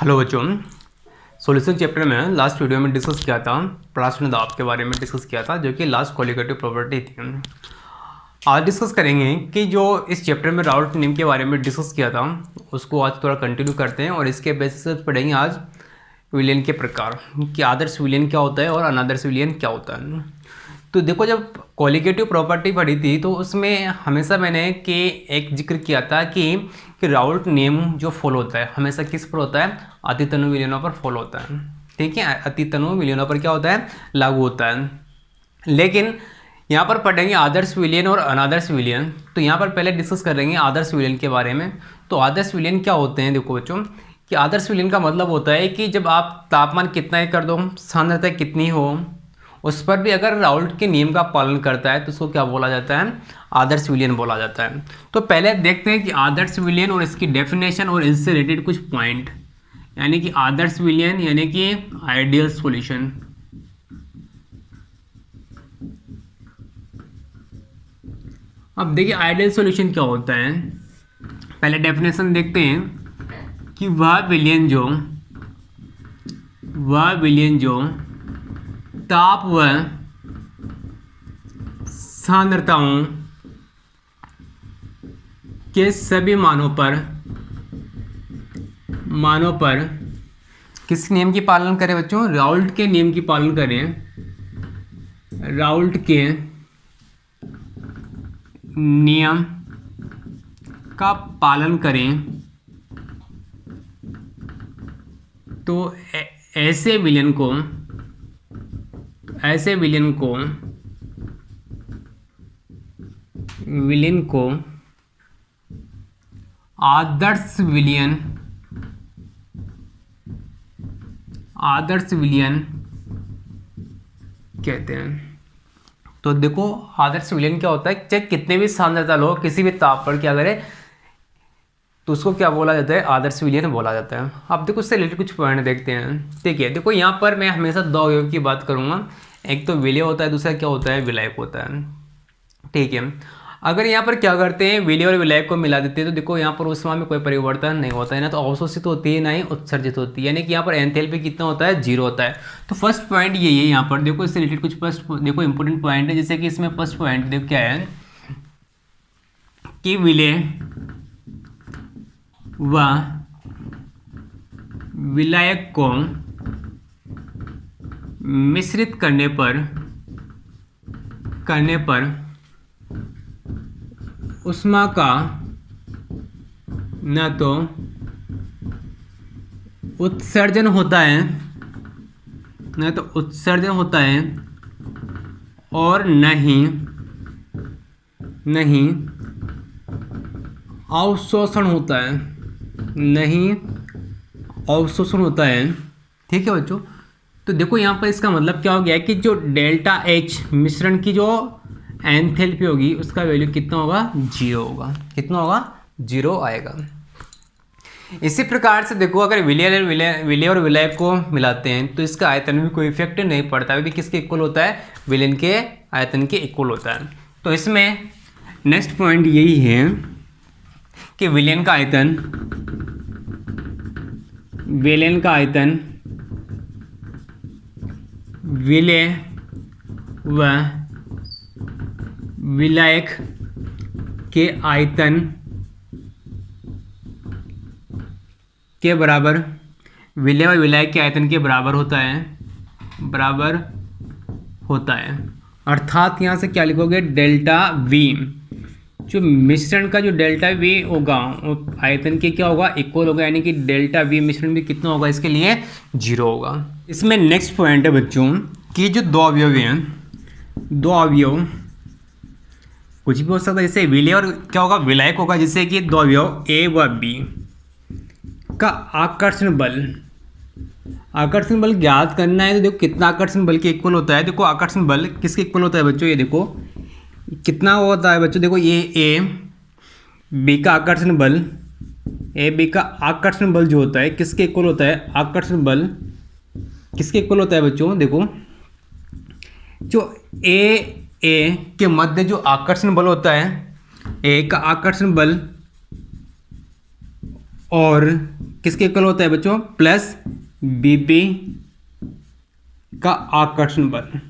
Hello बच्चों, solution chapter में last video में डिस्कस किया था प्राश्न दाब के बारे में डिस्कस किया था, जो कि लास्ट कॉलिगेटिव प्रॉपर्टी थी। आज डिस्कस करेंगे कि जो इस चैप्टर में राउल्ट नियम के बारे में डिस्कस किया था उसको आज थोड़ा कंटिन्यू करते हैं और इसके बेसिस पर पढ़ेंगे आज विलियन के प्रकार कि आदर्श विलियन क्या होता है और अनादर्श विलियन क्या होता है। तो देखो, जब कॉलिगेटिव प्रॉपर्टी पढ़ी थी तो उसमें हमेशा मैंने कि एक जिक्र किया था कि राउल्ट नियम जो फॉलो होता है हमेशा किस पर होता है, अतितनु विलियनों पर फॉलो होता है। ठीक है, अतितनु विलियनों पर क्या होता है, लागू होता है। लेकिन यहाँ पर पढ़ेंगे आदर्श विलियन और अनादर्श विलियन। तो यहाँ पर पहले डिस्कस करेंगे आदर्श विलियन के बारे में। तो आदर्श विलियन क्या होते हैं, देखो बच्चों कि आदर्श विलियन का मतलब होता है कि जब आप तापमान कितना ही कर दो, सांद्रता कितनी हो, उस पर भी अगर राउल्ट के नियम का पालन करता है तो उसको क्या बोला जाता है, आदर्श विलियन बोला जाता है। तो पहले देखते हैं कि आदर्श विलियन और इसकी डेफिनेशन और इससे रिलेटेड कुछ पॉइंट, यानी कि आदर्श विलियन यानी कि आइडियल सॉल्यूशन। अब देखिए आइडियल सॉल्यूशन क्या होता है। पहले डेफिनेशन देखते हैं कि वह विलियन जो ताप व सांद्रताओं के सभी मानों पर किस नियम की पालन करें बच्चों, राउल्ट के नियम की पालन करें। राउल्ट के नियम का पालन करें तो ऐसे विलियन को आदर्श विलियन कहते हैं। तो देखो आदर्श विलियन क्या होता है, चाहे कितने भी सांद्रता लो किसी भी ताप पर क्या करे तो उसको क्या बोला जाता है, आदर्श विलियन बोला जाता है। अब देखो उससे रिलेटेड कुछ पॉइंट देखते हैं। ठीक है, देखो यहाँ पर मैं हमेशा दो अवयव की बात करूँगा, एक तो विलेय होता है, दूसरा क्या होता है, विलायक होता है। ठीक है, अगर यहाँ पर क्या करते हैं, विलेय और विलायक को मिला देते हैं तो देखो यहाँ पर ऊष्मा में कोई परिवर्तन नहीं होता है, ना तो अवशोषित होती है ना ही उत्सर्जित होती है, यानी कि यहाँ पर एंथैल्पी कितना होता है, 0 होता है। तो फर्स्ट पॉइंट यही है। यहाँ पर देखो इससे रिलेटेड कुछ फर्स्ट देखो इंपॉर्टेंट पॉइंट है, जैसे कि इसमें फर्स्ट पॉइंट देखो क्या है कि विलेय व विलायक को मिश्रित करने पर ऊष्मा का न तो उत्सर्जन होता है और न ही अवशोषण होता है। ठीक है बच्चों, तो देखो यहाँ पर इसका मतलब क्या हो गया कि जो डेल्टा H मिश्रण की जो एंथैल्पी होगी उसका वैल्यू कितना होगा, 0 होगा। कितना होगा, 0 आएगा। इसी प्रकार से देखो अगर विलेय और विलायक को मिलाते हैं तो इसका आयतन में कोई इफेक्ट नहीं पड़ता, भी किसके इक्वल होता है, विलेन के आयतन के इक्वल होता है। तो इसमें नेक्स्ट पॉइंट यही है कि विलेन का आयतन विलेय व विलायक के आयतन के बराबर, विलेय व विलायक के आयतन के बराबर होता है। अर्थात यहाँ से क्या लिखोगे, डेल्टा V, जो मिश्रण का जो डेल्टा V होगा वो आयतन के क्या होगा, इक्वल होगा, यानी कि डेल्टा V मिश्रण भी कितना होगा, इसके लिए 0 होगा। इसमें नेक्स्ट पॉइंट है बच्चों कि जो दो अवयव कुछ भी हो सकता है, जैसे विलेय और क्या होगा, विलायक होगा, जैसे कि दो अवयव A व B का आकर्षण बल ज्ञात करना है। तो देखो कितना आकर्षण बल के इक्वल होता है, देखो आकर्षण बल किसके इक्वल होता है बच्चों, ये देखो कितना होता है बच्चों, देखो ये A B का आकर्षण बल जो होता है किसके इक्वल होता है, आकर्षण बल किसके इक्वल होता है बच्चों, देखो जो ए के मध्य जो आकर्षण बल होता है, ए का आकर्षण बल और किसके इक्वल होता है बच्चों, प्लस बीबी का आकर्षण बल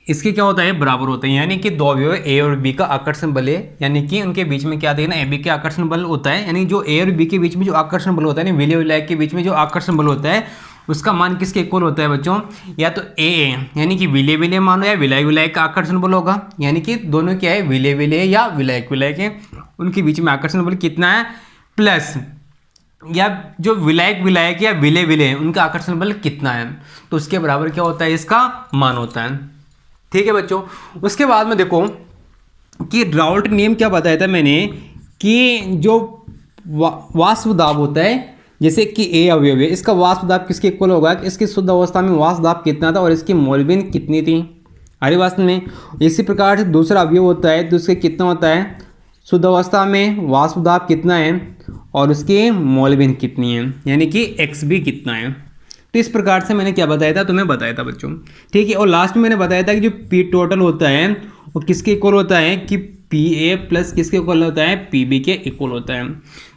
इसके क्या होता है, बराबर होता है। यानी कि दो अवयव ए और बी का आकर्षण बल है, यानी कि उनके बीच में क्या देखना, ए बी के आकर्षण बल होता है। यानी जो ए और बी के बीच में जो आकर्षण बल होता है, विलय विलायक के बीच में जो आकर्षण बल होता है, उसका मान किसके इक्वल होता है बच्चों, या तो ए यानी कि विलय विलय मान लो, या विलय विलायक का आकर्षण बल होगा। यानी कि दोनों क्या है, विलय विलय या विलायक विलायक है, उनके बीच में आकर्षण बल कितना है, प्लस या जो विलायक विलायक या विलय विलय उनका आकर्षण बल कितना है, तो उसके बराबर क्या होता है, इसका मान होता है। ठीक है बच्चों। उसके बाद में देखो कि राउल्ट नियम क्या बताया था मैंने, कि जो वाष्प दाब होता है, जैसे कि ए अवयव है, इसका वाष्प दाब किसके इक्वल होगा, कि इसकी शुद्ध अवस्था में वाष्प दाब कितना था और इसकी मोलबिन कितनी थी, अरे वास्तव में। इसी प्रकार से दूसरा अवयव होता है, तो उसके कितना होता है, शुद्ध अवस्था में वाष्प दाब कितना है और उसकी मोलबिन कितनी है, यानी कि एक्स बी कितना है। तो इस प्रकार से मैंने क्या बताया था, तुम्हें बताया था बच्चों। ठीक है। और लास्ट में मैंने बताया था कि जो पी टोटल होता है वो किसके इक्वल होता है, कि पी ए प्लस किसके इक्वल होता है, पी बी के इक्वल होता है।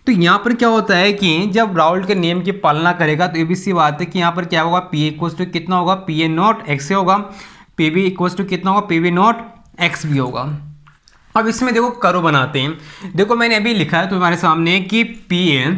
तो यहाँ पर क्या होता है कि जब राउल्ट के नियम की पालना करेगा तो ये भी सी बात है कि यहाँ पर क्या होगा, पी ए इक्वल्स टू कितना होगा, P A naught X A होगा, पी बी इक्वल्स टू कितना होगा, P B naught X B होगा। अब इसमें देखो करो बनाते हैं। देखो मैंने अभी लिखा है तुम्हारे सामने कि पी ए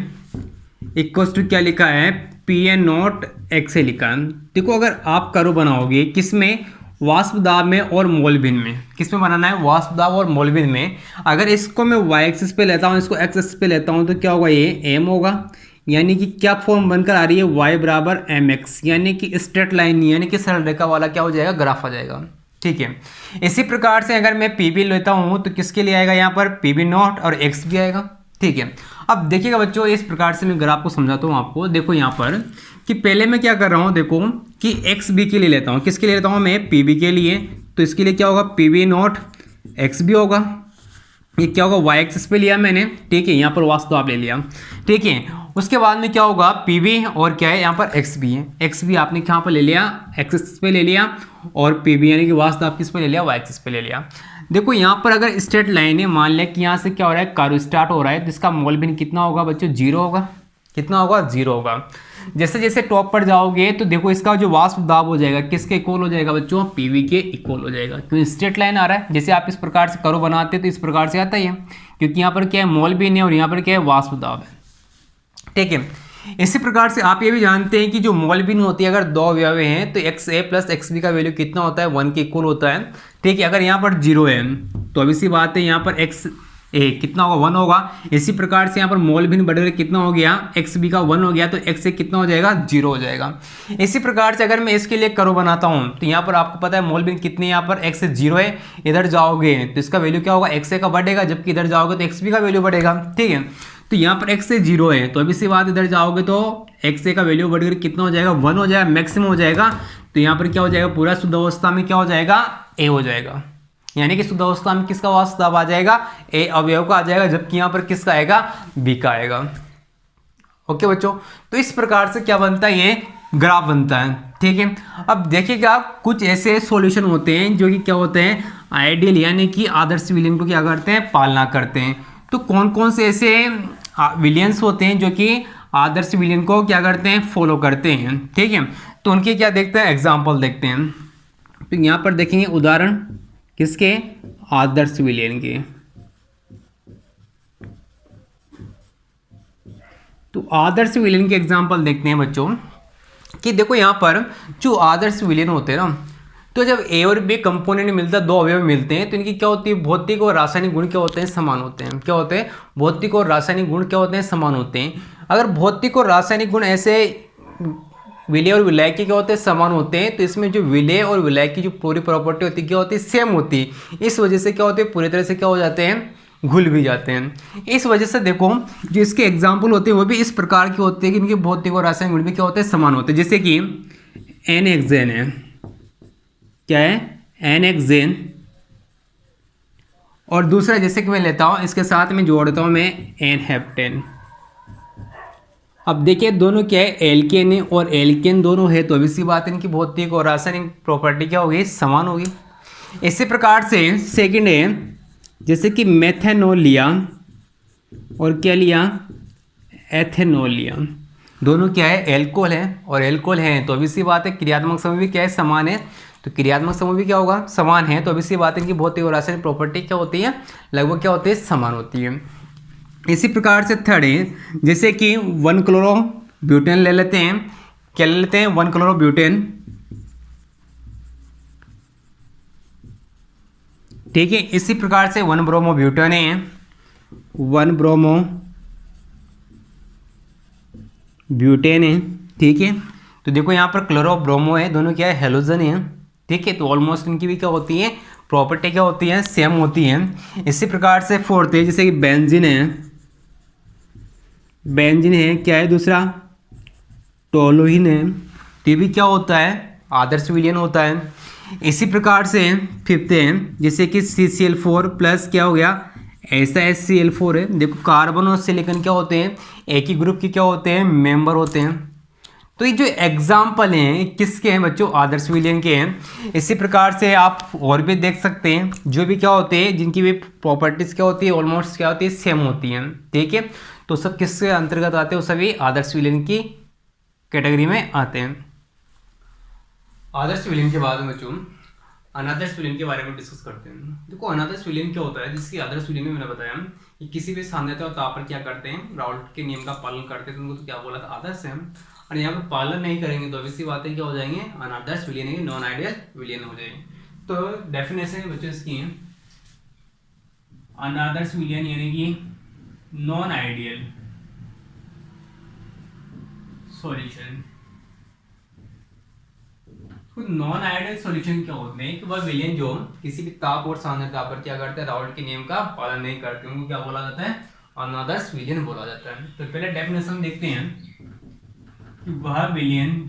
इक्वल्स टू क्या लिखा है, पी ए नॉट एक्स ए लिखा है। देखो अगर आप करो बनाओगे किसमें, वाष्प दाब में और मोलबिन में, किसमें बनाना है, वाष्प दाब और मोलबिन में। अगर इसको मैं वाई एक्सिस पे लेता हूँ, इसको एक्स एक्सिस पे लेता हूँ, तो क्या होगा, ये एम होगा। यानी कि क्या फॉर्म बनकर आ रही है, वाई बराबर एम एक्स, यानी कि स्ट्रेट लाइन नहीं, यानी कि सरल रेखा वाला क्या हो जाएगा, ग्राफ आ जाएगा। ठीक है। इसी प्रकार से अगर मैं पी बी लेता हूँ तो किसके लिए आएगा, यहाँ पर पी बी नॉट और एक्स भी आएगा। ठीक है। अब देखिएगा बच्चों, इस प्रकार से मैं ग्राफ को समझाता हूँ आपको। देखो यहाँ पर कि पहले मैं क्या कर रहा हूँ, देखो कि एक्स बी के लिए लेता हूँ, किसके लिए लेता हूँ मैं, पी बी के लिए। तो इसके लिए क्या होगा, P B naught X B होगा। ये क्या होगा, वाई एक्सिस पे लिया मैंने। ठीक है। यहाँ पर वास्तव तो आप ले लिया। ठीक है। उसके बाद में क्या होगा, पी बी और क्या है, यहाँ पर एक्स बी है। एक्स बी आपने यहाँ पर ले लिया, एक्सिस पे ले लिया, और पी बी यानी कि वास्तव आप किस पे ले लिया, वाई एक्सिस पे ले लिया। देखो यहाँ पर अगर स्ट्रेट लाइन है, मान लिया कि यहाँ से क्या हो रहा है, कार्य स्टार्ट हो रहा है, तो इसका मोलबिन कितना होगा बच्चों, जीरो होगा। कितना होगा, जीरो होगा। जैसे जैसे टॉप पर जाओगे तो देखो इसका जो वाष्प दाब हो जाएगा किसके इक्वल हो जाएगा बच्चों, पीवी के इक्वल हो जाएगा, क्योंकि स्ट्रेट लाइन आ रहा है। जैसे आप इस प्रकार से करो बनाते तो इस प्रकार से आता ही है, क्योंकि यहाँ पर क्या है, मोलबिन है और यहाँ पर क्या है, वाष्प दाब है। ठीक है। इसी प्रकार से आप ये भी जानते हैं कि जो मोलबिन होती है, अगर दो अवयव हैं तो x A plus x B का वैल्यू कितना होता है, 1 के इक्वल होता है। ठीक है। अगर यहाँ पर जीरो है तो अभी सी बात है, यहाँ पर एक्स ए कितना होगा, 1 होगा। इसी प्रकार से यहाँ पर मोलबिन बढ़कर कितना हो गया, एक्स बी का 1 हो गया, तो एक्स ए कितना हो जाएगा, 0 हो जाएगा। इसी प्रकार से अगर मैं इसके लिए करो बनाता हूँ तो यहाँ पर आपको पता है मोलबिन कितनी है, यहाँ पर एक्स ए 0 है, इधर जाओगे तो इसका वैल्यू क्या होगा, एक्स ए का बढ़ेगा, जबकि इधर जाओगे तो एक्स बी का वैल्यू बढ़ेगा। ठीक है। तो यहाँ पर एक्स ए 0 है, तो अभी सी बात इधर जाओगे तो एक्स ए का वैल्यू बढ़कर कितना हो जाएगा, 1 हो जाएगा, मैक्सिमम हो जाएगा। तो यहाँ पर क्या हो जाएगा, पूरा शुद्ध अवस्था में क्या हो जाएगा, ए हो जाएगा। यानी कि शुद्ध अवस्था में किसका वाष्प दाब आ जाएगा, ए अवयव का आ जाएगा, जबकि यहाँ पर किसका आएगा, बी का आएगा। ओके बच्चों। तो इस प्रकार से क्या बनता है, ये ग्राफ बनता है। ठीक है। अब देखिएगा कुछ ऐसे सॉल्यूशन होते हैं जो कि क्या होते हैं, आइडियल यानी कि आदर्श विलयन को क्या करते हैं, पालना करते हैं। तो कौन कौन से ऐसे विलियंस होते हैं जो कि आदर्श विलयन को क्या करते हैं, फॉलो करते हैं। ठीक है। तो उनके क्या देखते हैं, एग्जाम्पल देखते हैं। तो यहाँ पर देखेंगे उदाहरण किसके, आदर्श विलयन के। तो आदर्श विलयन के एग्जाम्पल देखते हैं बच्चों कि देखो यहाँ पर जो आदर्श विलयन होते हैं ना, तो जब ए और बी कंपोनेंट मिलता है, दो अवयव मिलते हैं, तो इनकी क्या होती है, भौतिक और रासायनिक गुण क्या होते हैं, समान होते हैं। क्या होते हैं, भौतिक और रासायनिक गुण क्या होते हैं, समान होते हैं। अगर भौतिक और रासायनिक गुण ऐसे विलय और विलय के क्या होते हैं, समान होते हैं, तो इसमें जो विलय और विलय की जो पूरी प्रॉपर्टी होती है क्या होती है, सेम होती है। इस वजह से क्या होते हैं, पूरी तरह से क्या हो जाते हैं, घुल भी जाते हैं। इस वजह से देखो जो इसके एग्जाम्पल होते हैं वो भी इस प्रकार के होते हैं कि इनके भौतिक और रासायनिक गुण भी क्या होते हैं, समान होते हैं। जैसे कि एन हेक्सेन है, क्या है, एन हेक्सेन। और दूसरा जैसे कि मैं लेता हूँ, इसके साथ में जोड़ता हूँ मैं एन हेप्टेन। अब देखिए दोनों क्या है, एल्केन है और एल्केन दोनों है, तो इसी बात इनकी भौतिक और रासायनिक प्रॉपर्टी क्या होगी, समान होगी। इसी प्रकार से सेकंड है, जैसे कि मेथेनॉल लिया और क्या लिया, एथेनोलिया, दोनों क्या है, एल्कोहल है, और एल्कोहल है तो अभी सी बात है क्रियात्मक समूह भी क्या है, समान है, तो क्रियात्मक समूह भी क्या होगा, समान है, तो अभी सी बात है कि भौतिक और रासायनिक प्रॉपर्टी क्या होती है, लगभग क्या होती है, समान होती है। इसी प्रकार से थर्ड है, जैसे कि 1 क्लोरो ब्यूटेन ले लेते हैं, क्या ले लेते हैं, 1 क्लोरो ब्यूटेन, ठीक है। इसी प्रकार से 1 ब्रोमो ब्यूटेन है, 1 ब्रोमो ब्यूटेन है, ठीक है। तो देखो यहाँ पर क्लोरो ब्रोमो है, दोनों क्या है, हेलोजन है, ठीक है। तो ऑलमोस्ट इनकी भी क्या होती है, प्रॉपर्टी क्या होती है, सेम होती है। इसी प्रकार से फोर्थ है, जैसे कि बेंजीन है, बेंजीन है, क्या है दूसरा, टोलुइन है, तो ये भी क्या होता है, आदर्श विलयन होता है। इसी प्रकार से फिफ्थ है, जैसे कि CCl4 प्लस क्या हो गया, ऐसा HCl4 है। देखो कार्बन और सिलिकॉन क्या होते हैं, एक ही ग्रुप के क्या होते हैं, मेंबर होते हैं। तो ये जो एग्जाम्पल हैं किसके हैं बच्चों, आदर्श विलयन के हैं। इसी प्रकार से आप और भी देख सकते हैं, जो भी क्या होते हैं, जिनकी भी प्रॉपर्टीज क्या होती है, ऑलमोस्ट क्या होती है, सेम होती हैं, ठीक है। तो सब किसके अंतर्गत आते हैं, वो सभी आदर्श विलयन की कैटेगरी में आते हैं। आदर्श विलयन के बाद में बच्चों अनादर्श विलयन के बारे में डिस्कस करते हैं। देखो अनादर्श विलयन क्या होता है, जिसकी आदर्श विलयन में मैंने बताया कि किसी भी सांद्रता और ताप पर क्या करते हैं, राउल्ट के नियम का पालन करते हैं, तो उनको तो क्या बोला था, आदर्श है। और यहाँ पर पालन नहीं करेंगे तो ऑब्वियसली बातें क्या हो जाएंगे, अनादर्श विलयन, नॉन आइडियल विलयन हो जाएंगे। तो डेफिनेशन बच्चों इसकी है, अनादर्श विलयन यानी कि non ideal solution. Non ideal solution क्या होते हैं कि वह विलयन जो किसी भी ताप और सांद्रता पर क्या करते हैं, राउल्ट के नियम का पालन नहीं करते, उनको क्या बोला जाता है, अनादर्श विलयन बोला जाता है। तो पहले डेफिनेशन देखते हैं कि वह विलयन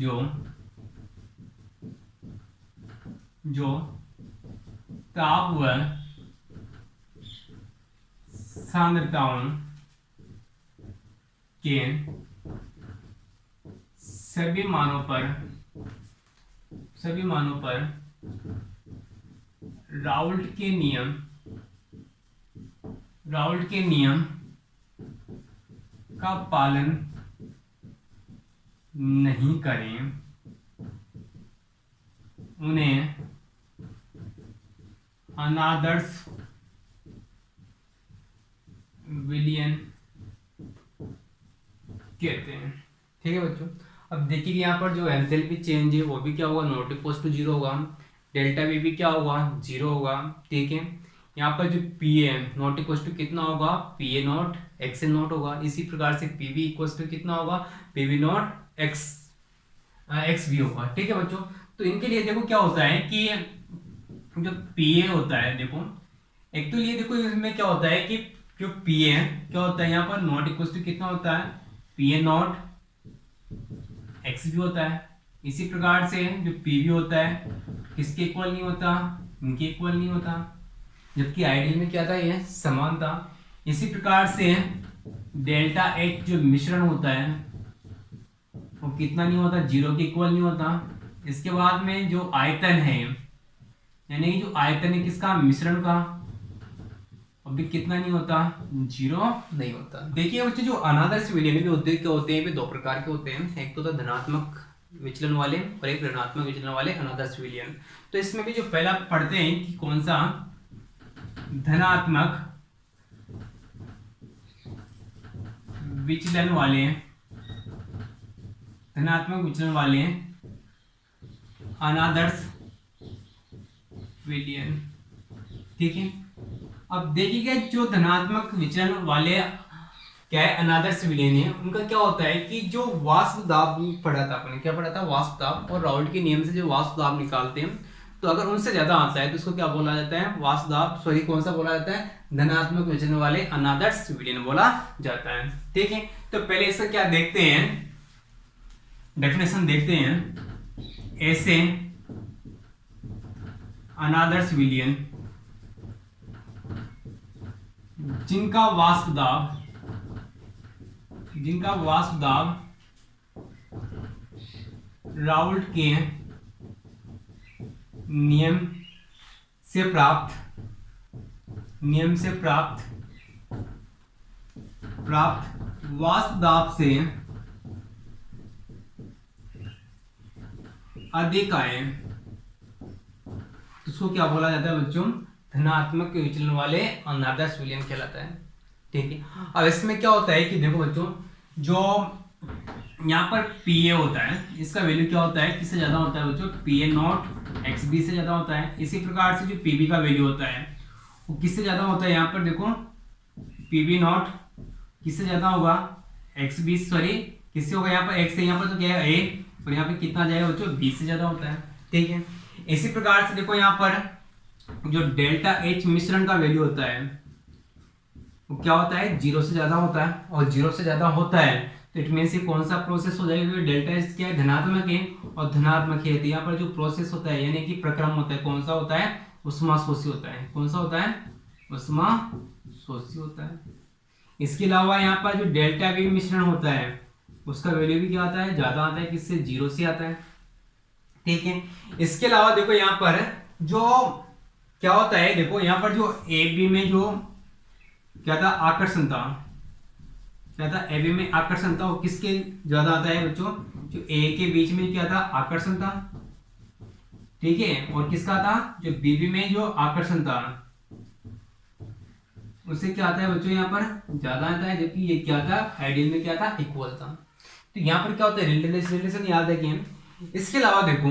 जो ताप व सांद्रताओं के सभी मानों पर राउल्ट के नियम का पालन नहीं करें, उन्हें अनादर्श विलयन कहते हैं, ठीक है बच्चों। अब देखिए यहाँ पर जो एंथैल्पी चेंज है वो भी क्या होगा, नॉट इक्वल टू 0 होगा, डेल्टा वी भी क्या होगा, 0 होगा, ठीक है। यहाँ पर जो पी है नॉट इक्वल टू कितना होगा, P A naught X A not होगा। इसी प्रकार से पी वी इक्वल टू कितना होगा, P V naught X V होगा, ठीक है बच्चों। तो इनके लिए देखो क्या होता है कि जो पी ए होता है, देखो एक तो ये देखो इसमें क्या होता है कि जो पी ए क्या होता है, यहाँ पर नॉट इक्वल टू कितना होता है, पी ए नॉट एक्स भी होता है। इसी प्रकार से जो पी वी होता है किसके इक्वल नहीं होता, इनके इक्वल नहीं होता, जबकि आइडियल में क्या था, ये समान था। इसी प्रकार से डेल्टा एच जो मिश्रण होता है वो कितना नहीं होता, 0 के इक्वल नहीं होता। इसके बाद में जो आयतन है, यानी कि जो आयतन है किसका, मिश्रण का, अभी कितना नहीं होता, 0 नहीं होता। देखिए बच्चे जो अनादर्श विलयन भी होते हैं भी दो प्रकार के होते हैं, एक तो होता है धनात्मक विचलन वाले और एक ऋणात्मक विचलन वाले अनादर्श विलयन। तो इसमें भी जो पहला पढ़ते हैं कि कौन सा, धनात्मक विचलन वाले अनादर्श विलयन, ठीक है। अब देखिएगा जो धनात्मक विचलन वाले क्या है, अनादर्श विलयन है, उनका क्या होता है कि जो वाष्प दाब पढ़ा था आपने, क्या पढ़ा था, वाष्प दाब, और राउल्ट के नियम से जो वाष्प दाब निकालते हैं, तो अगर उनसे ज्यादा आता है तो उसको क्या बोला जाता है, वाष्प दाब, सॉरी कौन सा बोला जाता है, धनात्मक विचलन वाले अनादर्श विलयन बोला जाता है, ठीक है। तो पहले इसका क्या देखते हैं, डेफिनेशन देखते हैं। ऐसे अनादर्श विलयन जिनका वाष्प दाब राउल्ट के नियम से प्राप्त वाष्प दाब से अधिक आए उसको क्या बोला जाता है बच्चों, धनात्मक विचलन वाले अनादर्श विलयन कहलाता है। ठीक है, अब इसमें क्या होता है कि देखो बच्चों, जो यहाँ पर पीए होता है इसका वैल्यू क्या होता है, किससे ज्यादा होता है बच्चों, पीए नॉट एक्स बी से ज्यादा होता है। इसी प्रकार से जो पीबी का वैल्यू होता है वो किससे ज्यादा होता है, यहाँ पर देखो पीबी नॉट किससे ज्यादा होगा, एक्स बी, सॉरी किससे होगा, यहाँ पर एक्स है, यहाँ पर तो क्या है ए, और यहाँ पे कितना जाएगा बच्चों, बी से ज्यादा होता है। ठीक है, इसी प्रकार से देखो यहाँ पर जो डेल्टा एच मिश्रण का वैल्यू होता है वो क्या होता है, 0 से ज्यादा होता है, और 0 से ज्यादा होता है तो इट मीन्स ये कौन सा प्रोसेस हो जाएगा, क्योंकि डेल्टा एच क्या है, धनात्मक है, और धनात्मक है तो यहाँ पर जो प्रोसेस होता है यानी कि प्रक्रम होता है, कौन सा होता है, उष्माशोषी होता है। कौन सा होता है, उष्माशोषी होता है। इसके अलावा यहाँ पर जो डेल्टा वी मिश्रण होता है उसका वैल्यू भी क्या आता है, ज्यादा आता है, किससे, 0 से आता है। ठीक है, इसके अलावा देखो यहाँ पर जो क्या होता है, देखो यहाँ पर जो ए बी में जो क्या था, आकर्षण था, क्या था, ए बी में आकर्षण था, वो किसके ज्यादा आता है बच्चों, जो ए के बीच में क्या था, आकर्षण था। ठीक है, और किसका था, जो बीबी में जो आकर्षण था उससे क्या आता है बच्चों, यहाँ पर ज्यादा आता है, जबकि ये क्या था, आइडियल में क्या था, इक्वल था। तो यहाँ पर क्या होता है, रिलेशन याद है कि। इसके अलावा देखो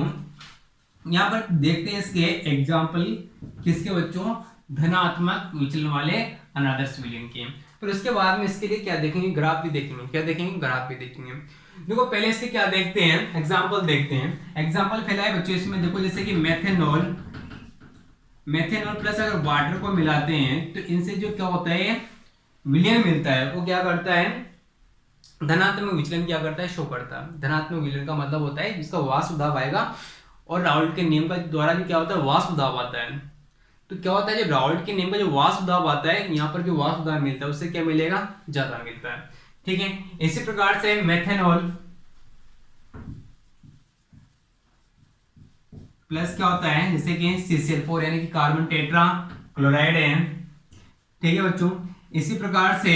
यहाँ पर देखते हैं इसके एग्जाम्पल, किसके बच्चों, धनात्मक विचलन वाले अनादर्श विलयन के। फिर उसके बाद में इसके लिए क्या देखेंगे, ग्राफ भी देखेंगे। क्या देखेंगे, ग्राफ भी देखेंगे। देखो पहले इसके क्या देखते हैं, एग्जाम्पल देखते हैं। एग्जाम्पल पहला है बच्चों इसमें देखो, जैसे कि मेथेनॉल प्लस अगर वाटर को मिलाते हैं तो इनसे जो क्या होता है, विलयन मिलता है, वो क्या करता है, धनात्मक विचलन क्या करता है, शो करता है। धनात्मक विचलन का मतलब होता है जिसका वाष्प दाब आएगा, और राउल्ट के नियम का द्वारा भी क्या होता है, वाष्प दाब आता है। तो क्या होता है, जो राउल्ट के नियम का जो वाष्प दाब आता है, यहाँ पर जो वाष्प दाब मिलता है उससे क्या मिलेगा, ज्यादा मिलता है। ठीक है, इसी प्रकार से मेथेनॉल प्लस क्या होता है, जैसे कि CCl4 यानी कि कार्बन टेट्रा क्लोराइड है। ठीक है बच्चों, इसी प्रकार से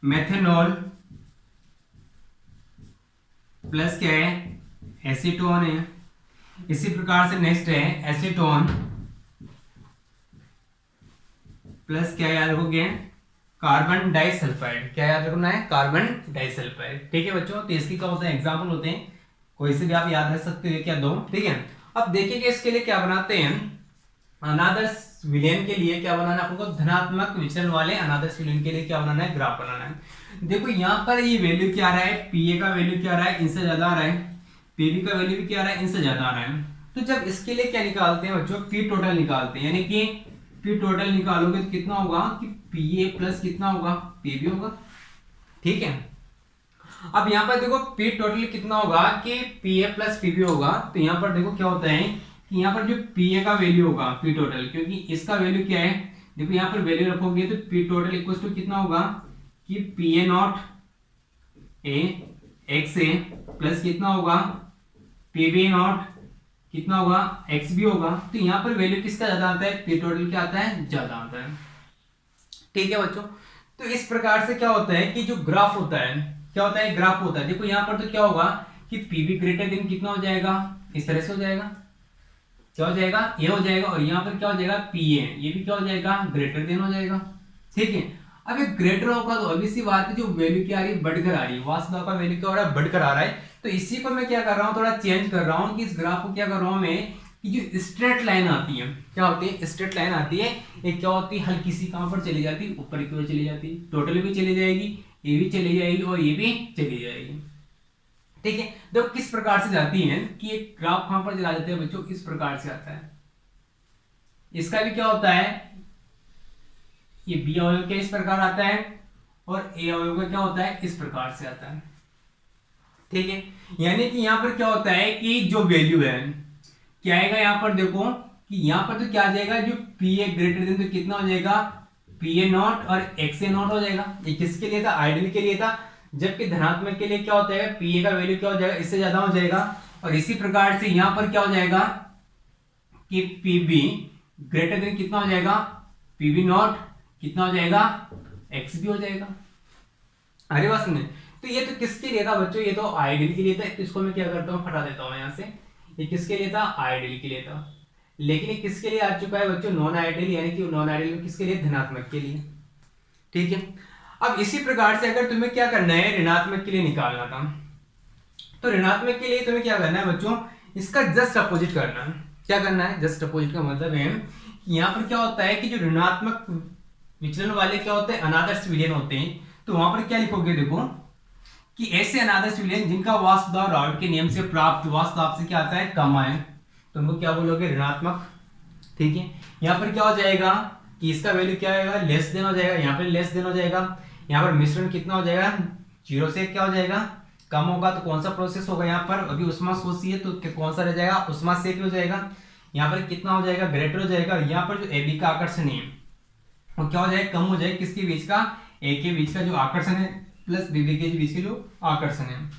मेथेनॉल प्लस क्या है, एसीटोन है। इसी प्रकार से नेक्स्ट है एसीटोन प्लस क्या याद रखोगे, कार्बन डाइसल्फाइड। क्या याद रखना है, कार्बन डाइसल्फाइड। ठीक है बच्चों, तो इसकी क्या होता है, एग्जाम्पल होते हैं, कोई से भी आप याद रख सकते हो, क्या दो। ठीक है, अब देखिए कि इसके लिए क्या बनाते हैं, अनादर्श विलयन के लिए क्या बनाना है आपको, धनात्मक विचलन वाले अनादर्श विलयन के लिए क्या बनाना है, ग्राफ बनाना है। देखो यहाँ पर ये वैल्यू क्या आ रहा है, पीए का वैल्यू क्या आ रहा है, इनसे ज्यादा आ रहा है, पीबी का वैल्यू भी क्या आ रहा है, इनसे ज्यादा आ रहा है। तो जब इसके लिए क्या निकालते हैं बच्चों, पी टोटल निकालते हैं, यानी कि पी टोटल निकालोगे तो कितना होगा, कि पीए प्लस कितना होगा, पीबी होगा। ठीक है, अब यहाँ पर देखो पी टोटल कितना होगा, कि पीए प्लस पीबी होगा। तो यहाँ पर देखो क्या होता है कि यहाँ पर जो पीए का वैल्यू होगा, पी टोटल, क्योंकि इसका वैल्यू क्या है, देखो यहाँ पर वैल्यू रखोगे तो पी टोटल इक्वल टू कितना होगा, कि PA not A X A plus कितना होगा, पीबी नॉट कितना होगा, एक्स बी होगा। तो यहाँ पर वैल्यू किसका ज्यादा आता है, पी टोटल क्या आता है, ज्यादा आता है। ठीक है बच्चों, तो इस प्रकार से क्या होता है कि जो ग्राफ होता है, क्या होता है, ग्राफ होता है। देखो यहाँ पर तो क्या होगा कि पीबी ग्रेटर देन कितना हो जाएगा, इस तरह से हो जाएगा, क्या हो जाएगा, ये हो जाएगा, और यहाँ पर क्या हो जाएगा, पीए, ये भी क्या हो जाएगा, ग्रेटर देन हो जाएगा। ठीक है, अब ये ग्रेटर होगा तो अभी सी बात है, जो वैल्यू क्या आ रही है, बढ़कर आ रही है, वास्तव का वैल्यू क्या हो रहा है, बढ़कर आ रहा है। तो इसी को मैं क्या कर रहा हूँ, थोड़ा चेंज कर रहा हूँ, कि इस ग्राफ को क्या कर रहा हूँ मैं, कि जो स्ट्रेट लाइन आती है, क्या होती है, स्ट्रेट लाइन आती है, ये क्या होती है, हल्की सी कहां पर चली जाती है, ऊपर की ओर चली जाती है, टोटल भी चली जाएगी, ये भी चली जाएगी, और ये भी चली जाएगी। ठीक है, देखो किस प्रकार से जाती है, कि एक ग्राफ कहां पर चला जाता है बच्चों, इस प्रकार से आता है। इसका भी क्या होता है, ये बी अवयव क्या इस प्रकार आता है, और ए अवयव का क्या होता है, इस प्रकार से आता है। ठीक है, यानी कि यहाँ पर क्या होता है कि जो वैल्यू है क्या आएगा, यहाँ पर देखो कि यहाँ पर तो क्या आ जाएगा, जो पी ए ग्रेटर देन तो कितना हो जाएगा, पी ए नॉट और एक्स ए नॉट हो जाएगा। ये किसके लिए था, आइडियल के लिए था, जबकि धनात्मक के लिए क्या होता है, पी ए का वैल्यू क्या हो जाएगा, इससे ज्यादा हो जाएगा। और इसी प्रकार से यहाँ पर क्या हो जाएगा कि पी बी ग्रेटर देन कितना हो जाएगा, पी बी नॉट कितना हो जाएगा, एक्स बी हो जाएगा। अरे बात सुनिए, तो ये तो किसके लिए था बच्चों, ये तो आइडियल के लिए था, तो इसको मैं क्या करता हूँ हटा देता हूँ यहाँ से। ये किसके लिए था, आइडियल के लिए था। लेकिन ये किसके लिए आ चुका है बच्चों, नॉन आइडियल, यानी कि नॉन आइडियल में किसके लिए, धनात्मक के लिए। ठीक है, अब इसी प्रकार से अगर तुम्हें क्या करना है, ऋणात्मक के लिए निकालना था, तो ऋणात्मक के लिए तुम्हें क्या करना है बच्चों, इसका जस्ट अपोजिट करना है। क्या करना है, जस्ट अपोजिट का मतलब है कि यहाँ पर क्या होता है कि जो ऋणात्मक विचलन वाले क्या होते हैं, अनादर्श विलयन होते हैं, तो वहां पर क्या लिखोगे, देखो कि ऐसे अनादर्श विलयन जिनका वाष्प दाब राउल्ट के नियम से प्राप्त वाष्प दाब से क्या आता है, कम आए, तो उनको क्या बोलोगे, ऋणात्मक। ठीक है, यहाँ पर क्या हो जाएगा कि इसका वैल्यू क्या आएगा, लेस देन हो जाएगा, यहाँ पर लेस देन हो जाएगा, यहाँ पर मिश्रण कितना हो जाएगा, 0 से क्या हो जाएगा, कम होगा, तो कौन सा प्रोसेस होगा, यहाँ पर अभी उष्मा शोषी है तो कौन सा रह जाएगा, उष्मा सेक हो जाएगा। यहाँ पर कितना हो जाएगा, ग्रेटर हो जाएगा। यहाँ पर जो AB का आकर्षण है वो क्या हो जाएगा, कम हो जाएगा, किसके बीच का, A के बीच का जो आकर्षण है प्लस BB के बीच के जो आकर्षण है।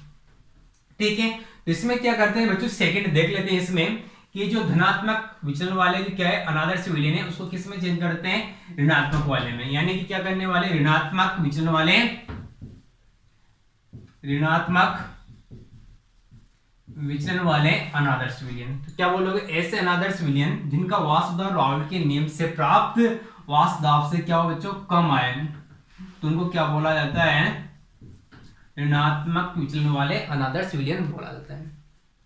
ठीक है, तो इसमें क्या करते हैं बच्चों, सेकंड देख लेते हैं इसमें कि जो धनात्मक विचलन वाले जो क्या है अनादर्श विलयन है उसको किस में चेंज करते हैं, ऋणात्मक वाले में, यानी कि क्या करने वाले, ऋणात्मक विचलन वाले, ऋणात्मक विचलन वाले अनादर्श विलयन। तो क्या बोलोगे, ऐसे अनादर्श विलयन जिनका वाष्प दाब राउल्ट के नियम से प्राप्त वाष्प दाब से क्या हो बच्चों, कम आए, तो उनको क्या बोला जाता है, ऋणात्मक विचलन वाले अनादर्श विलयन बोला जाता है।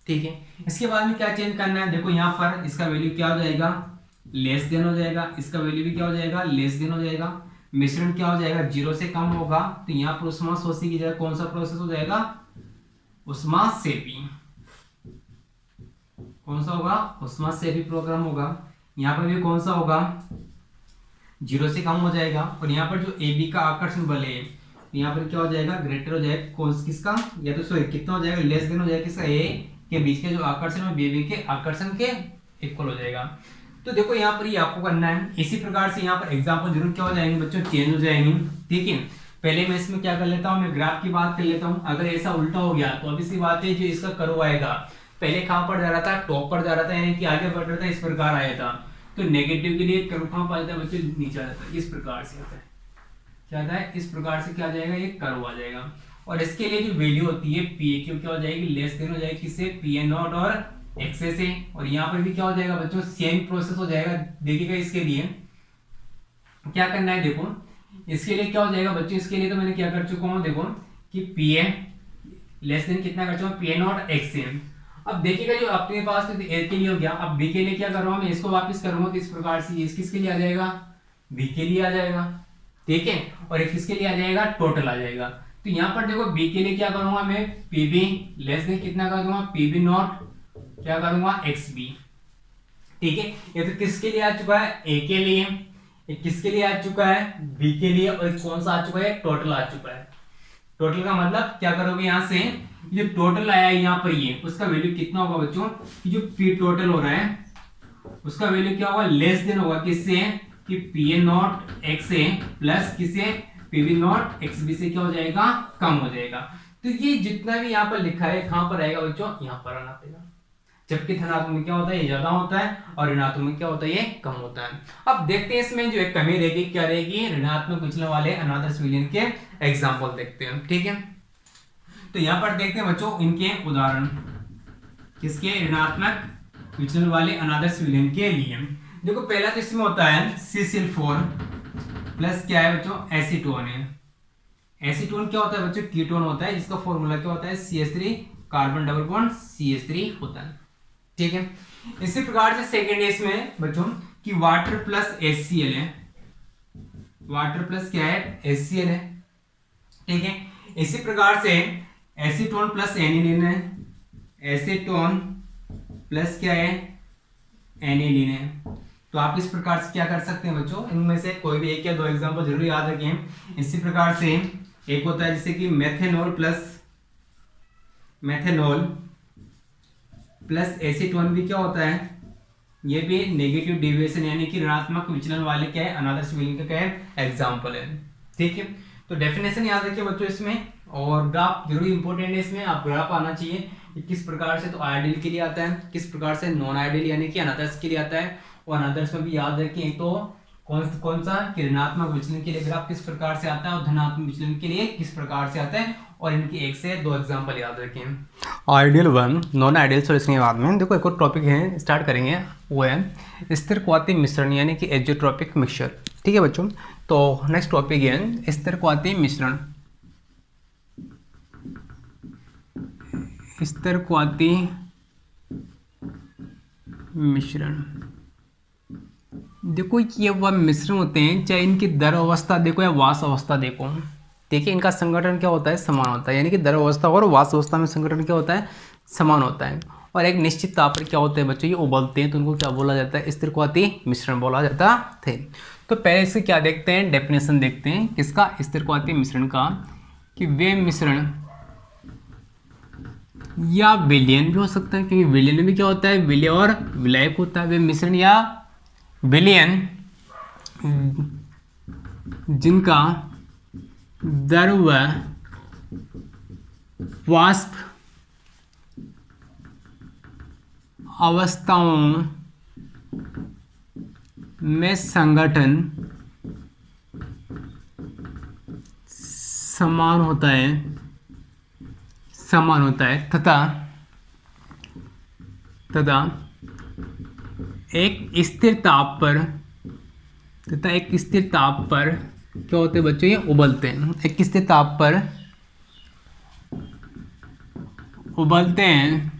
ठीक है, इसके बाद में क्या चेंज करना है, देखो यहाँ पर इसका वैल्यू क्या हो जाएगा, लेस देन हो जाएगा, इसका वैल्यू भी क्या हो जाएगा, लेस देन हो जाएगा, मिश्रण क्या हो जाएगा, 0 से कम होगा, तो यहाँ पर उष्मा शोषी की जगह कौन सा प्रोसेस हो जाएगा, उष्मा सेपी, कौन सा होगा, उष्मा सेपी प्रोग्राम होगा। यहाँ पर भी कौन सा होगा, 0 से कम हो जाएगा, और यहाँ पर जो AB का आकर्षण बल है यहाँ पर क्या हो जाएगा, ग्रेटर हो जाएगा, कौन किसका, या तो सॉरी कितना हो जाएगा, लेस देन हो जाएगा, किसका, A के बीच के जो आकर्षण है BB के आकर्षण के इक्वल हो जाएगा। तो देखो यहाँ पर ये आपको करना है, इसी प्रकार से यहाँ पर एग्जाम्पल जरूर क्या हो जाएंगे बच्चों, चेंज हो जाएंगे। ठीक है, पहले मैं इसमें क्या कर लेता हूँ, मैं ग्राफ की बात कर लेता हूँ। अगर ऐसा उल्टा हो गया तो अभी सी बात है, जो इसका कर्व आएगा पहले कहाँ पर जा रहा था, टॉप पर जा रहा था, यानी कि आगे बढ़ रहा था, इस प्रकार आया था, तो नेगेटिव के लिए कर्व कहाँ पर जाता है बच्चों, नीचे आ जाता है, इस प्रकार से आता है, क्या आता है, इस प्रकार से क्या आ जाएगा, ये कर्व आ जाएगा। और इसके लिए जो वैल्यू होती है PQ क्या हो जाएगी, लेस देन हो जाएगी, किससे, PA0 और XA से। और यहाँ पर भी क्या हो जाएगा बच्चों, सेम प्रोसेस हो जाएगा। देखिएगा इसके लिए क्या करना है, देखो इसके लिए क्या हो जाएगा बच्चों, इसके लिए तो मैंने क्या कर चुका हूँ, देखो कि PA लेस देन कितना कर चुका हूँ, PA0 XA। अब देखिएगा जो अपने पास तो A के लिए हो गया, अब B के लिए क्या कर रहा हूँ मैं, इसको वापस करूंगा तो इस प्रकार से ये किसके लिए आ जाएगा, B के लिए आ जाएगा। ठीक है, और एक किसके लिए आ जाएगा, टोटल आ जाएगा। तो यहाँ पर देखो B के लिए क्या करूंगा मैं, PB लेस देन कितना कर दूंगा, PB0 क्या करूंगा, XB। ठीक है, ये तो किसके लिए आ चुका है, A के लिए, एक किसके लिए आ चुका है, B के लिए, और कौन सा आ चुका है, टोटल आ चुका है। टोटल का मतलब क्या करोगे, यहाँ से जो टोटल आया है यहाँ पर ये उसका वैल्यू कितना होगा बच्चों, कि जो P टोटल हो रहा है उसका वैल्यू क्या होगा, लेस देन होगा, किससे, कि PA0 XA प्लस किसे, PB0 XB से क्या हो जाएगा, कम हो जाएगा। तो ये जितना भी यहाँ पर लिखा है कहाँ पर आएगा बच्चों, यहाँ पर आना पड़ेगा। जबकि धनात्मक में क्या होता है, ये ज्यादा होता है, और ऋणात्मक में क्या होता है, ये कम होता है। अब देखते हैं इसमें जो एक कमी रहेगी क्या रहेगी, ऋणात्मक विचलन वाले अनादर्श विलयन के एग्जाम्पल देखते हैं। ठीक है, तो यहाँ पर देखते हैं बच्चों इनके उदाहरण, किसके, ऋणात्मक विचलन वाले अनादर्श विलयन के लिए। देखो पहला तो इसमें होता है CCl4 प्लस क्या है बच्चों, एसीटोन है। एसीटोन क्या होता है बच्चों, कीटोन होता है, जिसका फॉर्मूला क्या होता है, CH3 carbon double bond CH3 होता है। ठीक है, इसी प्रकार से सेकेंड इसमें बच्चों कि वाटर प्लस HCl है, वाटर प्लस क्या है, HCl है। ठीक है, इसी प्रकार से एसीटोन प्लस एनिलीन है, एसीटोन प्लस क्या है, एनिलीन है। तो आप इस प्रकार से क्या कर सकते हैं बच्चों, इनमें से कोई भी एक या दो एग्जांपल जरूर याद रखें। इसी प्रकार से एक होता है जैसे कि मेथेनॉल प्लस एसीटोन भी क्या होता है, ये भी नेगेटिव डेविएशन यानी कि ऋणात्मक विचलन वाले क्या है, अनादर्श विलयन का क्या है, एग्जांपल है। ठीक है, तो डेफिनेशन याद रखिए बच्चों इसमें, और ग्राफ जरूर इंपॉर्टेंट है इसमें, आप ग्राफ आना चाहिए किस प्रकार से तो आइडियल के लिए आता है, किस प्रकार से नॉन आइडियल यानी कि अनादर्श के लिए आता है। और अनादर्श में भी याद रखें तो कौन सा कि ऋणात्मक विचलन के लिए ग्राफ किस प्रकार से आता है और धनात्मक विचलन के लिए किस प्रकार से आता है, और इनकी 1 से 2 एग्जांपल याद रखें। Ideal one, non ideal solution के बाद में देखो एक और टॉपिक है स्टार्ट करेंगे, वो है स्थिरक्वाती मिश्रण यानी कि एज़ोट्रोपिक मिक्सचर। ठीक है बच्चों, तो नेक्स्ट टॉपिक है स्थिरक्वाती मिश्रण। स्थिरक्वाती मिश्रण, देखो ये वह मिश्रण होते हैं चाहे इनकी दर अवस्था देखो या वास अवस्था देखो, देखिए इनका संगठन क्या होता है, समान होता है, यानी कि दर अवस्था और वास अवस्था में संगठन क्या होता है, समान होता है, और एक निश्चित ताप पर क्या होते हैं बच्चों, ये उबलते हैं, तो उनको क्या बोला जाता है, स्थिरक्वाती मिश्रण बोला जाता है। तो पहले इससे क्या देखते हैं, डेफिनेशन देखते हैं किसका, स्थिरक्वाती मिश्रण का, कि वे मिश्रण या विलयन भी हो सकता है, क्योंकि विलयन में भी क्या होता है, विलय और विलायक होता है, वे मिश्रण या विलयन जिनका दर व वाष्प अवस्थाओं में संगठन समान होता है तथा एक स्थिर ताप पर क्या होते हैं बच्चों, ये उबलते हैं, एक स्थिर ताप पर उबलते हैं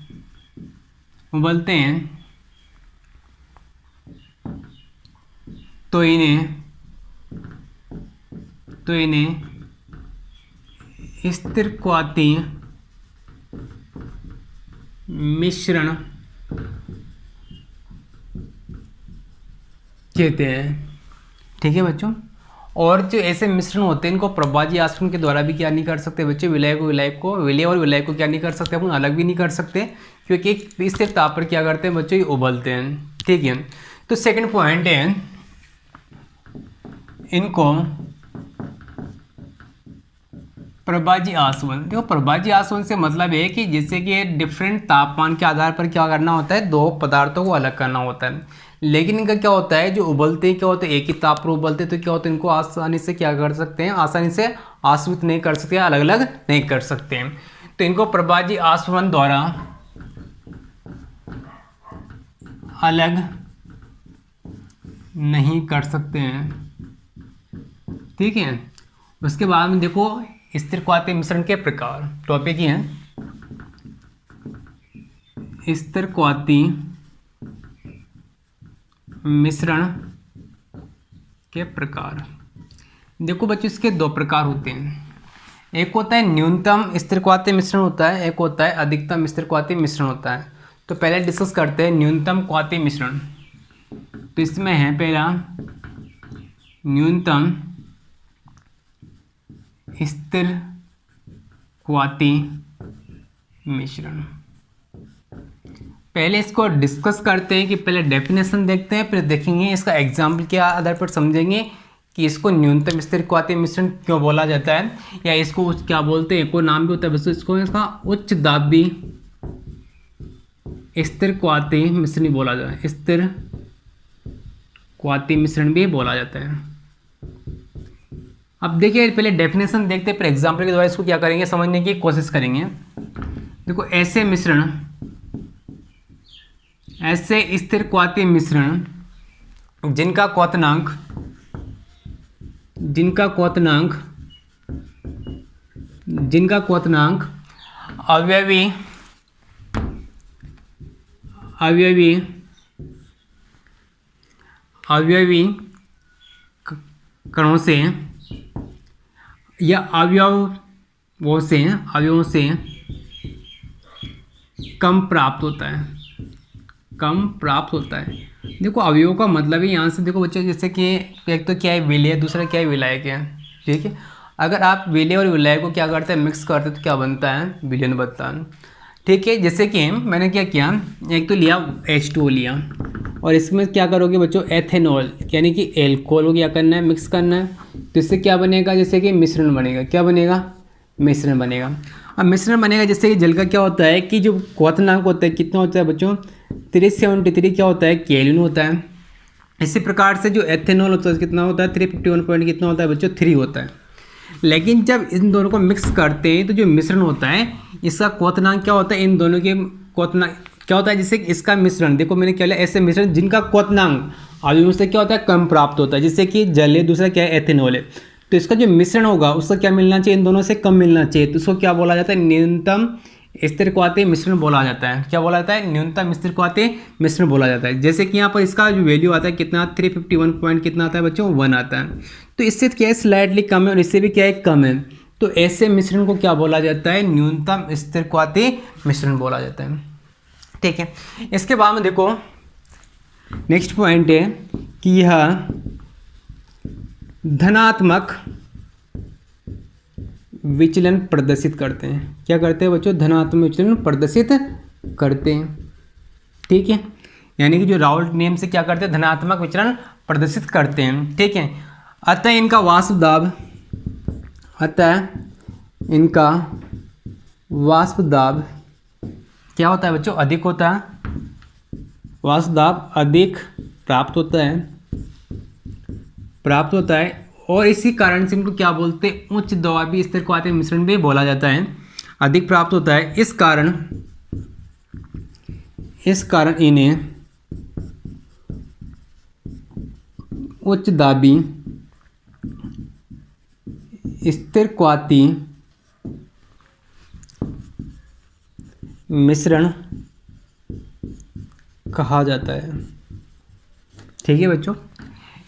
तो इन्हें स्थिरक्वाती मिश्रण कहते हैं। ठीक है बच्चों, और जो ऐसे मिश्रण होते हैं इनको प्रभाजी आचरण के द्वारा भी क्या नहीं कर सकते बच्चे, विलय और विलायक को क्या नहीं कर सकते, अपन अलग भी नहीं कर सकते, क्योंकि एक स्थिर ताप पर क्या करते हैं बच्चों, ये उबलते हैं। ठीक है, तो सेकंड पॉइंट है, इनको प्रभाजी आसवन। देखो प्रभाजी आसवन से मतलब है कि जैसे कि डिफरेंट तापमान के आधार पर क्या करना होता है, दो पदार्थों को अलग करना होता है, लेकिन इनका क्या होता है, जो उबलते हैं क्या होता है, एक ही ताप पर उबलते हैं, तो क्या होता है, इनको आसानी से क्या कर सकते हैं, आसानी से आश्रित नहीं कर सकते, अलग अलग नहीं कर सकते हैं, तो इनको प्रभाजी आसवन द्वारा अलग नहीं कर सकते हैं। ठीक है, उसके बाद में देखो स्थिरक्वाती मिश्रण के प्रकार, टॉपिक ही है स्थिरक्वाती मिश्रण के प्रकार। देखो बच्चों इसके दो प्रकार होते हैं, एक होता है न्यूनतम स्थिरक्वाती मिश्रण होता है, एक होता है अधिकतम स्थिरक्वाती मिश्रण होता है। तो पहले डिस्कस करते हैं न्यूनतम क्वाती मिश्रण। तो इसमें है पहला न्यूनतम स्थिरक्वाती मिश्रण। पहले इसको डिस्कस करते हैं कि पहले डेफिनेशन देखते हैं, फिर देखेंगे इसका एग्जाम्पल के आधार पर समझेंगे कि इसको न्यूनतम स्थिरक्वाती मिश्रण क्यों बोला जाता है, या इसको क्या बोलते हैं, कोई नाम भी होता है बस इसको इसका उच्च दाबी स्थिरक्वाती मिश्रण बोला जाता है, स्थिरक्वाती मिश्रण भी बोला जाता है। अब देखिए पहले डेफिनेशन देखते हैं, फिर एग्जाम्पल के द्वारा इसको क्या करेंगे, समझने की कोशिश करेंगे। देखो ऐसे मिश्रण, ऐसे स्थिरक्वाती मिश्रण जिनका क्वथनांक अवयवी कणों से या अवयवों से कम प्राप्त होता है। देखो अवयवों का मतलब ही यहाँ से देखो बच्चों, जैसे कि एक तो क्या है विलय, दूसरा क्या है विलायक है। ठीक है, अगर आप विलय और विलायक को क्या करते हैं, मिक्स करते हैं, तो क्या बनता है, विलयन बनता है। ठीक है, जैसे कि मैंने क्या किया, एक तो लिया H2O लिया, और इसमें क्या करोगे बच्चों, एथेनॉल यानी कि एल्कोहल को क्या करना है, मिक्स करना है, तो इससे क्या बनेगा, जैसे कि मिश्रण बनेगा। क्या बनेगा, मिश्रण बनेगा। अब मिश्रण बनेगा, जैसे कि जल का क्या होता है कि जो क्वथनांक होता है कितना होता है बच्चों, 373 क्या होता है, केल्विन होता है। इसी प्रकार से जो एथेनॉल होता है कितना होता है 351 पॉइंट कितना होता है बच्चों 3 होता है। लेकिन जब इन दोनों को मिक्स करते हैं तो जो मिश्रण होता है इसका क्वथनांक क्या होता है, इन दोनों के क्वथनांक क्या होता है, जिससे इसका मिश्रण देखो मैंने क्या लिया ऐसे मिश्रण जिनका क्वथनांक अवयवों से क्या होता है कम प्राप्त होता है, जैसे कि जल है, दूसरा क्या है एथेनॉल है। तो इसका जो मिश्रण होगा उसका क्या मिलना चाहिए, इन दोनों से कम मिलना चाहिए, तो उसको क्या बोला जाता है न्यूनतम स्थिरक्वातीय मिश्रण बोला जाता है। क्या बोला जाता है, न्यूनतम स्थिरक्वातीय मिश्रण बोला जाता है। जैसे कि यहाँ पर इसका जो वैल्यू आता है कितना 351 पॉइंट कितना आता है बच्चों 1 आता है। तो इससे क्या है स्लाइटली कम है और इससे भी क्या है कम है, तो ऐसे मिश्रण को क्या बोला जाता है न्यूनतम स्थिरक्वातीय मिश्रण बोला जाता है। ठीक है, इसके बाद में देखो नेक्स्ट पॉइंट है कि यह धनात्मक विचलन प्रदर्शित करते हैं। क्या करते हैं बच्चों, धनात्मक विचलन प्रदर्शित करते हैं। ठीक है, यानी कि जो राउल्ट नियम से क्या करते हैं धनात्मक विचलन प्रदर्शित करते हैं। ठीक है, अतः इनका वाष्प दाब क्या होता है बच्चों अधिक होता है, वाष्प दाब अधिक प्राप्त होता है और इसी कारण से इनको क्या बोलते हैं उच्च दबावी स्थिरक्वातीय मिश्रण भी बोला जाता है, अधिक प्राप्त होता है। इस कारण इन्हें उच्च दाबी स्थिरक्वातीय मिश्रण कहा जाता है। ठीक है बच्चों,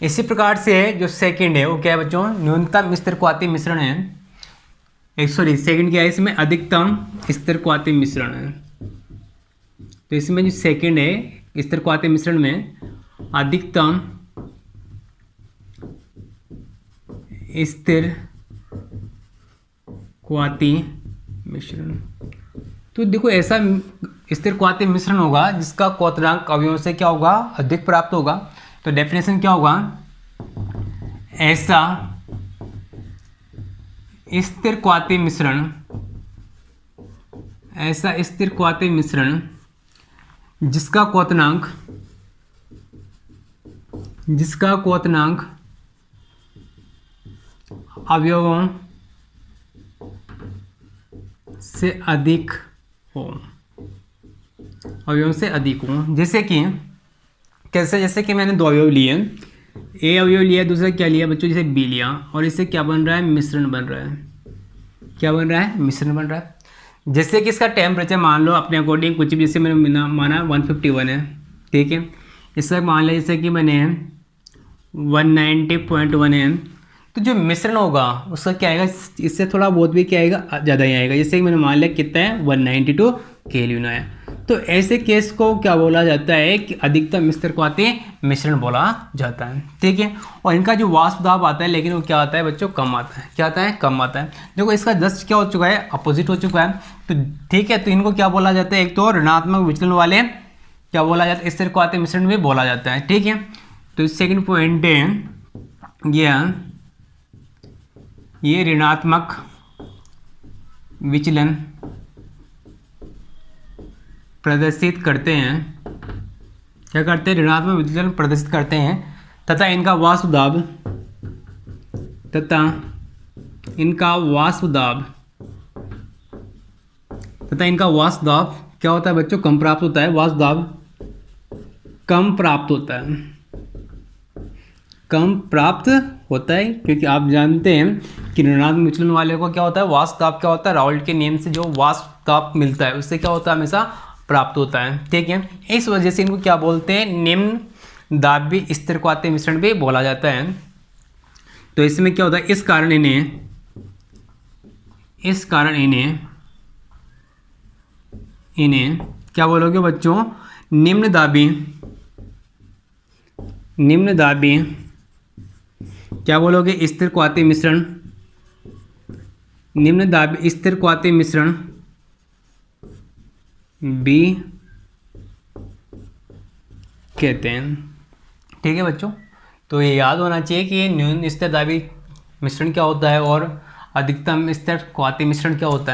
इसी प्रकार से जो सेकंड है वो क्या है बच्चों न्यूनतम स्थिरक्वातीय मिश्रण है। सेकंड क्या है, इसमें अधिकतम स्थिरक्वातीय मिश्रण है। तो इसमें जो सेकंड है स्थिरक्वातीय मिश्रण में अधिकतम स्थिरक्वातीय मिश्रण। तो देखो ऐसा स्थिरक्वातीय मिश्रण होगा जिसका क्वथनांक अवयवों से क्या होगा अधिक प्राप्त होगा। तो डेफिनेशन क्या होगा, ऐसा स्थिरक्वातीय मिश्रण जिसका क्वथनांक अवयवों से अधिक हो, जैसे कि कैसे, जैसे कि मैंने 2 अवयव लिए, ए अवयव लिया दूसरा क्या लिया बच्चों जैसे बी लिया, और इससे क्या बन रहा है मिश्रण बन रहा है। क्या बन रहा है, मिश्रण बन रहा है। जैसे कि इसका टेम्परेचर मान लो अपने अकॉर्डिंग कुछ भी, जैसे मैंने माना 151 है। ठीक है, इसका मान लिया जैसे कि मैंने 190.1 है, तो जो मिश्रण होगा उसका क्या आएगा, इससे थोड़ा बहुत भी क्या आएगा ज़्यादा ही आएगा। जैसे कि मैंने मान लिया कितना है 192 केल्विन है। तो ऐसे केस को क्या बोला जाता है कि अधिकतम स्थिरक्वातीय मिश्रण बोला जाता है। ठीक है, और इनका जो वाष्प दाब आता है लेकिन वो क्या आता है बच्चों कम आता है। क्या आता है, कम आता है। देखो इसका जस्ट क्या हो चुका है, अपोजिट हो चुका है। तो ठीक है, तो इनको क्या बोला जाता है, एक तो ऋणात्मक विचलन वाले क्या बोला जाता है स्थिरक्वातीय मिश्रण भी बोला जाता है। ठीक है, तो सेकेंड पॉइंट है ये ऋणात्मक विचलन प्रदर्शित करते हैं। क्या करते हैं, ऋणात्मक विचलन प्रदर्शित करते हैं तथा इनका वाष्प दाब क्या होता है बच्चों कम प्राप्त होता है। वाष्प दाब कम प्राप्त होता है क्योंकि आप जानते हैं कि ऋणात्मक विचलन वाले को क्या होता है वाष्प दाब क्या होता है, राउल्ट के नियम से जो वाष्प दाब मिलता है उससे क्या होता है हमेशा प्राप्त होता है। ठीक है, इस वजह से इनको क्या बोलते हैं निम्न दाबी स्थिरक्वातीय मिश्रण भी बोला जाता है। तो इसमें क्या होता है, इस कारण इन्हें क्या बोलोगे बच्चों, निम्न दाबी क्या बोलोगे, स्थिरक्वातीय मिश्रण, निम्न दाबी स्थिरक्वातीय मिश्रण भी कहते हैं। ठीक है बच्चों, तो ये याद होना चाहिए कि न्यून स्थिर दाबी मिश्रण क्या होता है और अधिकतम स्थिरक्वातीय मिश्रण क्या होता है।